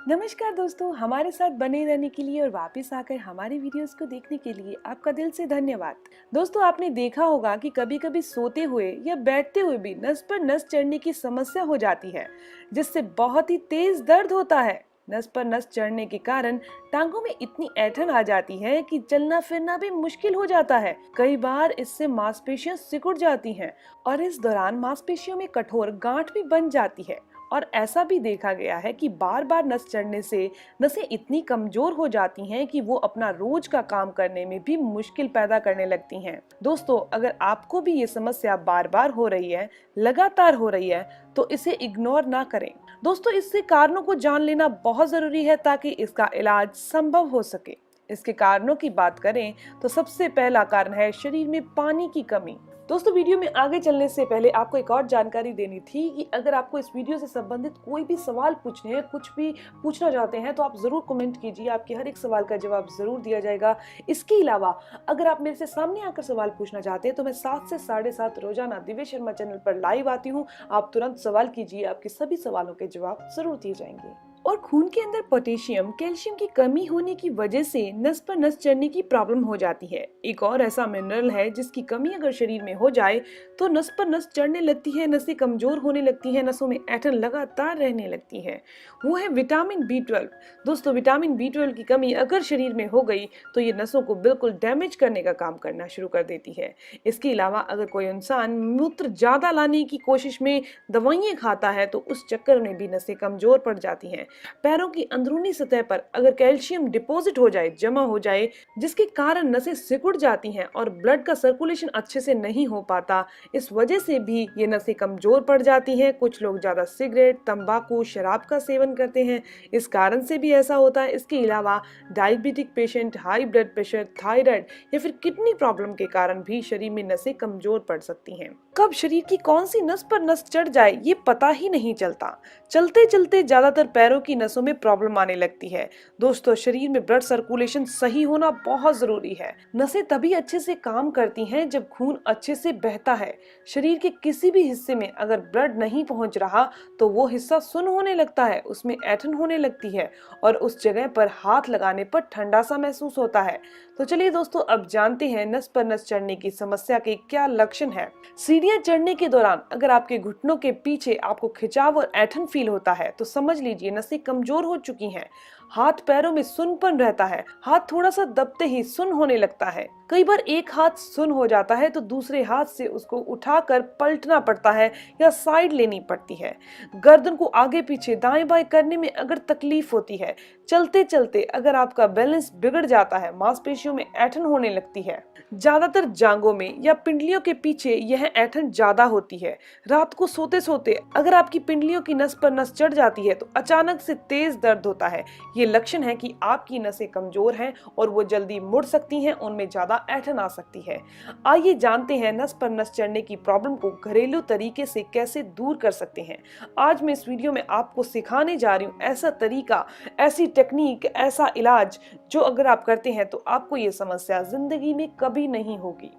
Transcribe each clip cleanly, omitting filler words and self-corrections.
नमस्कार दोस्तों, हमारे साथ बने रहने के लिए और वापस आकर हमारी वीडियोस को देखने के लिए आपका दिल से धन्यवाद। दोस्तों, आपने देखा होगा कि कभी-कभी सोते हुए या बैठते हुए भी नस पर नस चढ़ने की समस्या हो जाती है, जिससे बहुत ही तेज दर्द होता है। नस पर नस चढ़ने के कारण टांगों में इतनी ऐंठन आ जाती है कि चलना फिरना भी मुश्किल हो जाता है। कई बार इससे मांसपेशियां सिकुड़ जाती हैं और इस दौरान मांसपेशियों में कठोर गांठ भी बन जाती है। और ऐसा भी देखा गया है कि बार बार नस चढ़ने से नसें इतनी कमजोर हो जाती हैं कि वो अपना रोज का काम करने में भी मुश्किल पैदा करने लगती हैं। दोस्तों, अगर आपको भी ये समस्या बार बार हो रही है, लगातार हो रही है, तो इसे इग्नोर ना करें। दोस्तों, इससे कारणों को जान लेना बहुत जरूरी है ताकि इसका इलाज संभव हो सके। इसके कारणों की बात करें तो सबसे पहला कारण है शरीर में पानी की कमी। दोस्तों, वीडियो में आगे चलने से पहले आपको एक और जानकारी देनी थी कि अगर आपको इस वीडियो से संबंधित कोई भी सवाल पूछने हैं, कुछ भी पूछना चाहते हैं, तो आप जरूर कमेंट कीजिए। आपके हर एक सवाल का जवाब जरूर दिया जाएगा। इसके अलावा अगर आप मेरे से सामने आकर सवाल पूछना चाहते हैं तो मैं 7 से 7:30 रोजाना दिव्य शर्मा चैनल पर लाइव आती हूँ। आप तुरंत सवाल कीजिए, आपके सभी सवालों के जवाब जरूर दिए जाएंगे। और खून के अंदर पोटेशियम कैल्शियम की कमी होने की वजह से नस पर नस चढ़ने की प्रॉब्लम हो जाती है। एक और ऐसा मिनरल है जिसकी कमी अगर शरीर में हो जाए तो नस पर नस चढ़ने लगती है, नसें कमजोर होने लगती हैं, नसों में ऐंठन लगातार रहने लगती है। वो है विटामिन बी 12। दोस्तों, विटामिन बी 12 की कमी अगर शरीर में हो गई तो ये नसों को बिल्कुल डैमेज करने का काम करना शुरू कर देती है। इसके अलावा अगर कोई इंसान मूत्र ज्यादा लाने की कोशिश में दवाइयां खाता है तो उस चक्कर में भी नसें कमजोर पड़ जाती हैं। पैरों की अंदरूनी सतह पर अगर कैल्शियम डिपॉजिट हो जाए, जमा हो जाए, जिसके कारण नसें सिकुड़ जाती हैं और ब्लड का सर्कुलेशन अच्छे से नहीं हो पाता, इस वजह से भी ये नसें कमजोर पड़ जाती हैं। कुछ लोग ज्यादा सिगरेट, तंबाकू, शराब का सेवन करते हैं, इस कारण से भी ऐसा होता है। इसके अलावा diabetic patient, high blood pressure, thyroid या फिर किडनी प्रॉब्लम के कारण भी शरीर में नसें कमजोर पड़ सकती हैं। कब शरीर की कौन सी नस पर नस चढ़ जाए ये पता ही नहीं चलता। चलते चलते ज्यादातर पैरों की नसों में प्रॉब्लम आने लगती है। दोस्तों, शरीर में ब्लड सर्कुलेशन सही होना बहुत जरूरी है। नसें तभी अच्छे से काम करती हैं जब खून अच्छे से बहता है। शरीर के किसी भी हिस्से में अगर ब्लड नहीं पहुंच रहा तो वो हिस्सा सुन्न होने लगता है, उसमें ऐंठन होने लगती है और उस जगह पर हाथ लगाने पर ठंडा सा महसूस होता है। तो चलिए दोस्तों, अब जानते हैं नस पर नस चढ़ने की समस्या के क्या लक्षण है। सीढ़ियां चढ़ने के दौरान अगर आपके घुटनों के पीछे आपको खिंचाव और ऐंठन फील होता है तो समझ लीजिए नसें कमजोर हो चुकी हैं। हाथ पैरों में सुन्नपन रहता है, हाथ थोड़ा सा दबते ही सुन्न होने लगता है। कई बार एक हाथ सुन्न हो जाता है तो दूसरे हाथ से उसको उठाकर पलटना पड़ता है या साइड लेनी पड़ती है। गर्दन को आगे पीछे दाएं बाएं करने में अगर तकलीफ होती है, चलते चलते अगर आपका बैलेंस बिगड़ जाता है, मांसपेशियों में ऐंठन होने लगती है। ज्यादातर जांघों में या पिंडलियों के पीछे यह ऐंठन ज्यादा होती है। रात को सोते सोते अगर आपकी पिंडलियों की नस पर नस चढ़ जाती है तो अचानक से तेज दर्द होता है। ये लक्षण है कि आपकी नसें कमजोर हैं और वो जल्दी मुड़ सकती हैं, उनमें ज्यादा ऐंठन आ सकती है। आइए जानते हैं नस पर नस चढ़ने की प्रॉब्लम को घरेलू तरीके से कैसे दूर कर सकते हैं। आज मैं इस वीडियो में आपको सिखाने जा रही हूँ ऐसा तरीका, ऐसी टेक्निक, ऐसा इलाज जो अगर आप करते हैं तो आपको ये समस्या जिंदगी में कभी नहीं होगी।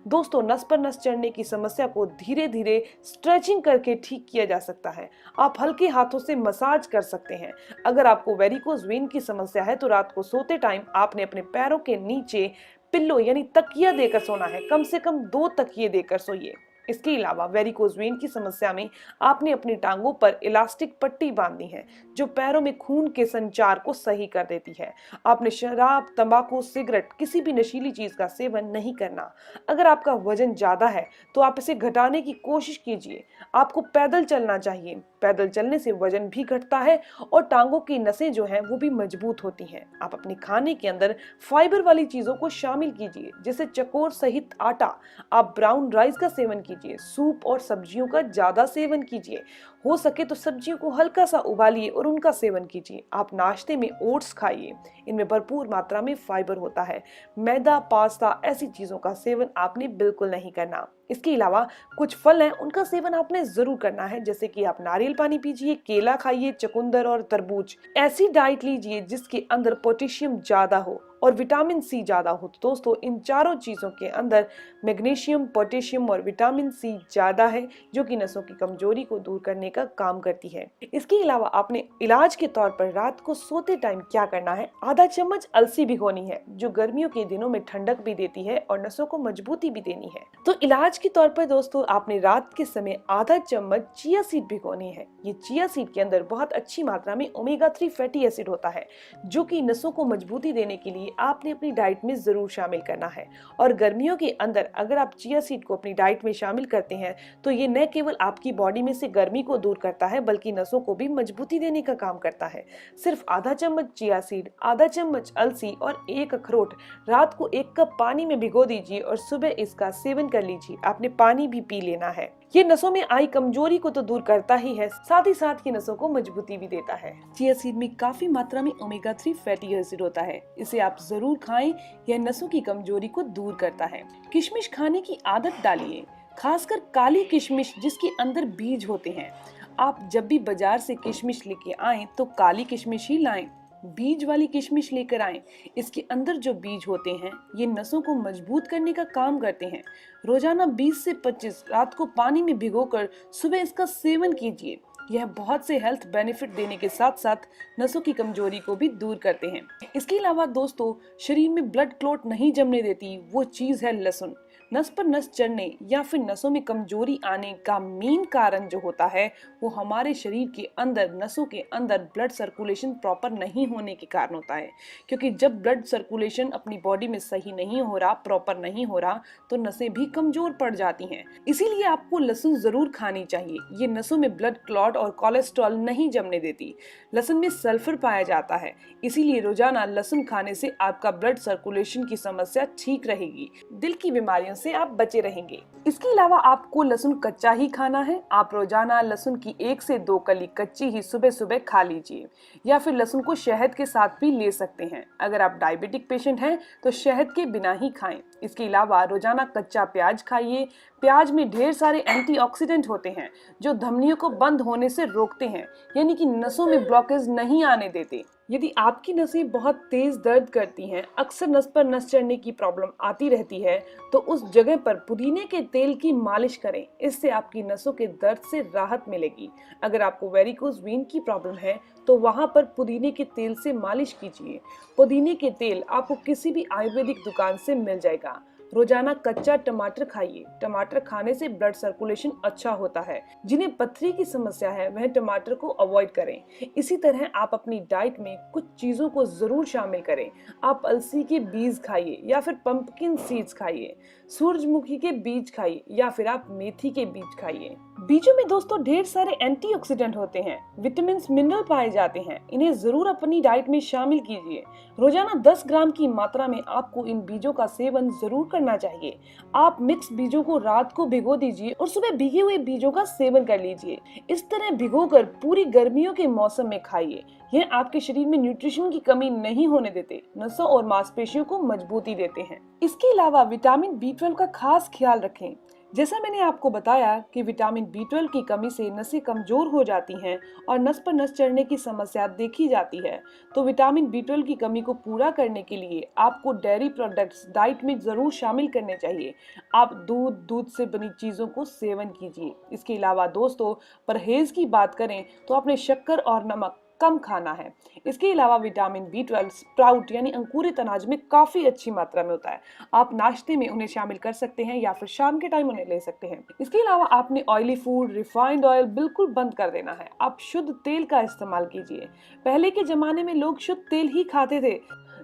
दोस्तों, नस पर नस चढ़ने की समस्या को धीरे धीरे स्ट्रेचिंग करके ठीक किया जा सकता है। आप हल्के हाथों से मसाज कर सकते हैं। अगर आपको वेरिकोज वेन की समस्या है तो रात को सोते टाइम आपने अपने पैरों के नीचे पिल्लो यानी तकिया देकर सोना है। कम से कम 2 तकिए देकर सोइए। इसके अलावा वेरिकोज वेन की समस्या में आपने अपनी टांगों पर इलास्टिक पट्टी बांधनी है जो पैरों में खून के संचार को सही कर देती है। आपने शराब, तंबाकू, सिगरेट, किसी भी नशीली चीज का सेवन नहीं करना। अगर आपका वजन ज्यादा है तो आप इसे घटाने की कोशिश कीजिए। आपको पैदल चलना चाहिए। पैदल चलने से वजन भी घटता है और टांगों की नसें जो हैं वो भी मजबूत होती हैं। आप अपने खाने के अंदर फाइबर वाली चीजों को शामिल कीजिए, जैसे चकोर सहित आटा। आप ब्राउन राइस का सेवन कीजिए। सूप और सब्जियों का ज्यादा सेवन कीजिए। हो सके तो सब्जियों को हल्का सा उबालिए और उनका सेवन कीजिए। आप नाश्ते में ओट्स खाइए, इनमें भरपूर मात्रा में फाइबर होता है। मैदा, पास्ता, ऐसी चीजों का सेवन आपने बिल्कुल नहीं करना। इसके अलावा कुछ फल हैं उनका सेवन आपने जरूर करना है, जैसे कि आप नारियल पानी पीजिए, केला खाइए, चुकंदर और तरबूज। ऐसी डाइट लीजिए जिसके अंदर पोटेशियम ज्यादा हो और विटामिन सी ज्यादा हो। तो दोस्तों इन चारों चीजों के अंदर मैग्नीशियम, पोटेशियम और विटामिन सी ज्यादा है, जो कि नसों की कमजोरी को दूर करने का काम करती है। इसके अलावा आपने इलाज के तौर पर रात को सोते टाइम क्या करना है, आधा चम्मच अलसी भिगोनी है, जो गर्मियों के दिनों में ठंडक भी देती है और नसों को मजबूती भी देनी है। तो इलाज के तौर पर दोस्तों आपने रात के समय आधा चम्मच चिया सीड भिगोनी है। ये चिया सीड के अंदर बहुत अच्छी मात्रा में ओमेगा 3 फैटी एसिड होता है, जो कि नसों को मजबूती देने के लिए आपने अपनी डाइट में जरूर शामिल करना है। और गर्मियों के अंदर अगर आप चिया सीड को अपनी डाइट में शामिल करते हैं तो ये न केवल आपकी बॉडी में से गर्मी को दूर करता है, बल्कि नसों को भी मजबूती देने का काम करता है। सिर्फ आधा चम्मच चिया सीड, आधा चम्मच अलसी और एक अखरोट रात को 1 कप पानी में भिगो दीजिए और सुबह इसका सेवन कर लीजिए। आपने पानी भी पी लेना है। ये नसों में आई कमजोरी को तो दूर करता ही है, साथ ही साथ ये नसों को मजबूती भी देता है। चिया सीड में काफी मात्रा में ओमेगा 3 फैटी एसिड होता है, इसे आप जरूर खाएं, यह नसों की कमजोरी को दूर करता है। किशमिश खाने की आदत डालिए, खासकर काली किशमिश जिसके अंदर बीज होते हैं। आप जब भी बाजार से किशमिश लेके आएं तो काली किशमिश ही लाएं, बीज वाली किशमिश लेकर आएं। इसके अंदर जो बीज होते हैं ये नसों को मजबूत करने का काम करते हैं। रोजाना 20 से 25 रात को पानी में भिगोकर सुबह इसका सेवन कीजिए। यह बहुत से हेल्थ बेनिफिट देने के साथ साथ नसों की कमजोरी को भी दूर करते हैं। इसके अलावा दोस्तों शरीर में ब्लड क्लॉट नहीं जमने देती वो चीज है लहसुन। नस पर नस चढ़ने या फिर नसों में कमजोरी आने का मेन कारण जो होता है वो हमारे शरीर के अंदर, नसों के अंदर ब्लड सर्कुलेशन प्रॉपर नहीं होने के कारण होता है। क्योंकि जब ब्लड सर्कुलेशन अपनी बॉडी में सही नहीं हो रहा, प्रॉपर नहीं हो रहा, तो नसें भी कमजोर पड़ जाती हैं। इसीलिए आपको लहसुन जरूर खानी चाहिए। ये नसों में ब्लड क्लॉट और कोलेस्ट्रॉल नहीं जमने देती। लहसुन में सल्फर पाया जाता है, इसीलिए रोजाना लहसुन खाने से आपका ब्लड सर्कुलेशन की समस्या ठीक रहेगी, दिल की बीमारियों से आप बचे रहेंगे। इसके अलावा आपको लहसुन कच्चा ही खाना है। आप रोजाना लहसुन की 1 से 2 कली कच्ची ही सुबह सुबह खा लीजिए, या फिर लहसुन को शहद के साथ भी ले सकते हैं। अगर आप डायबिटिक पेशेंट हैं तो शहद के बिना ही खाएं। इसके अलावा रोजाना कच्चा प्याज खाइए। प्याज में ढेर सारे एंटीऑक्सीडेंट होते हैं जो धमनियों को बंद होने से रोकते हैं, यानी कि नसों में ब्लॉकेज नहीं आने देते। यदि आपकी नसें बहुत तेज दर्द करती हैं, अक्सर नस पर नस चढ़ने की प्रॉब्लम आती रहती है, तो उस जगह पर पुदीने के तेल की मालिश करें। इससे आपकी नसों के दर्द से राहत मिलेगी। अगर आपको वेरिकोज वेन की प्रॉब्लम है तो वहां पर पुदीने के तेल से मालिश कीजिए। पुदीने के तेल आपको किसी भी आयुर्वेदिक दुकान से मिल जाएगा। रोजाना कच्चा टमाटर खाइए। टमाटर खाने से ब्लड सर्कुलेशन अच्छा होता है। जिन्हें पथरी की समस्या है वह टमाटर को अवॉइड करें। इसी तरह आप अपनी डाइट में कुछ चीजों को जरूर शामिल करें। आप अलसी के बीज खाइए, या फिर पंपकिन सीड्स खाइए, सूरजमुखी के बीज खाइए, या फिर आप मेथी के बीज खाइए। बीजों में दोस्तों ढेर सारे एंटीऑक्सीडेंट होते हैं, विटामिन मिनरल पाए जाते हैं। इन्हें जरूर अपनी डाइट में शामिल कीजिए। रोजाना 10 ग्राम की मात्रा में आपको इन बीजों का सेवन जरूर करना चाहिए। आप मिक्स बीजों को रात को भिगो दीजिए और सुबह भीगे हुए बीजों का सेवन कर लीजिए। इस तरह भिगोकर पूरी गर्मियों के मौसम में खाइए। यह आपके शरीर में न्यूट्रिशन की कमी नहीं होने देते, नसों और मांसपेशियों को मजबूती देते हैं। इसके अलावा विटामिन B12 का खास ख्याल रखें। जैसा मैंने आपको बताया कि विटामिन B12 की कमी से नसें कमजोर हो जाती हैं और नस पर नस चढ़ने की समस्या देखी जाती है, तो विटामिन B12 की कमी को पूरा करने के लिए आपको डेयरी प्रोडक्ट्स डाइट में जरूर शामिल करने चाहिए। आप दूध से बनी चीजों को सेवन कीजिए। इसके अलावा दोस्तों परहेज की बात करें तो आपने शक्कर और नमक कम खाना है। इसके अलावा विटामिन B12 स्प्राउट यानी अंकुरित अनाज में काफी अच्छी मात्रा में होता है। आप नाश्ते में उन्हें शामिल कर सकते हैं या फिर शाम के टाइम उन्हें ले सकते हैं। इसके अलावा आपने ऑयली फूड, रिफाइंड ऑयल बिल्कुल बंद कर देना है। आप शुद्ध तेल का इस्तेमाल कीजिए। पहले के जमाने में लोग शुद्ध तेल ही खाते थे।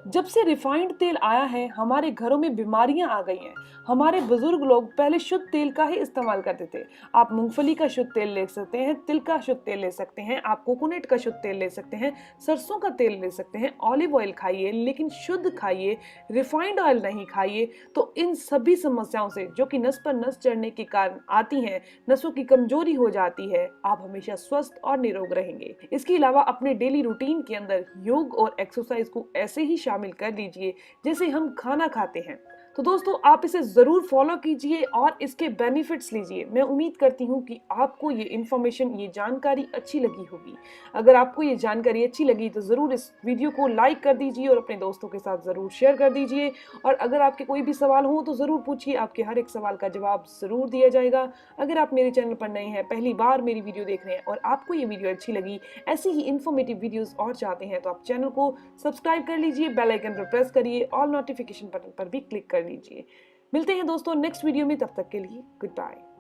जब से रिफाइंड तेल आया है हमारे घरों में बीमारियां आ गई हैं। हमारे बुजुर्ग लोग पहले शुद्ध तेल का ही इस्तेमाल करते थे। आप मूंगफली का शुद्ध तेल ले सकते हैं, तिल का शुद्ध तेल ले सकते हैं, आप कोकोनट का शुद्ध तेल ले सकते हैं, सरसों का तेल ले सकते हैं। ऑलिव ऑयल खाइए, लेकिन शुद्ध खाइए, रिफाइंड ऑयल नहीं खाइए। तो इन सभी समस्याओं से जो कि नस पर नस चढ़ने के कारण आती हैं, नसों की कमजोरी हो जाती है, आप हमेशा स्वस्थ और निरोग रहेंगे। इसके अलावा अपने डेली रूटीन के अंदर योग और एक्सरसाइज को ऐसे ही शामिल कर लीजिए जैसे हम खाना खाते हैं। तो दोस्तों आप इसे ज़रूर फॉलो कीजिए और इसके बेनिफिट्स लीजिए। मैं उम्मीद करती हूँ कि आपको ये इन्फॉर्मेशन, ये जानकारी अच्छी लगी होगी। अगर आपको ये जानकारी अच्छी लगी तो ज़रूर इस वीडियो को लाइक कर दीजिए और अपने दोस्तों के साथ ज़रूर शेयर कर दीजिए। और अगर आपके कोई भी सवाल हो तो ज़रूर पूछिए, आपके हर एक सवाल का जवाब ज़रूर दिया जाएगा। अगर आप मेरे चैनल पर नए हैं, पहली बार मेरी वीडियो देख रहे हैं और आपको ये वीडियो अच्छी लगी, ऐसी ही इन्फॉर्मेटिव वीडियोस और चाहते हैं तो आप चैनल को सब्सक्राइब कर लीजिए, बेल आइकन पर प्रेस करिए, ऑल नोटिफिकेशन बटन पर भी क्लिक कर लीजिए। मिलते हैं दोस्तों नेक्स्ट वीडियो में, तब तक के लिए गुड बाय।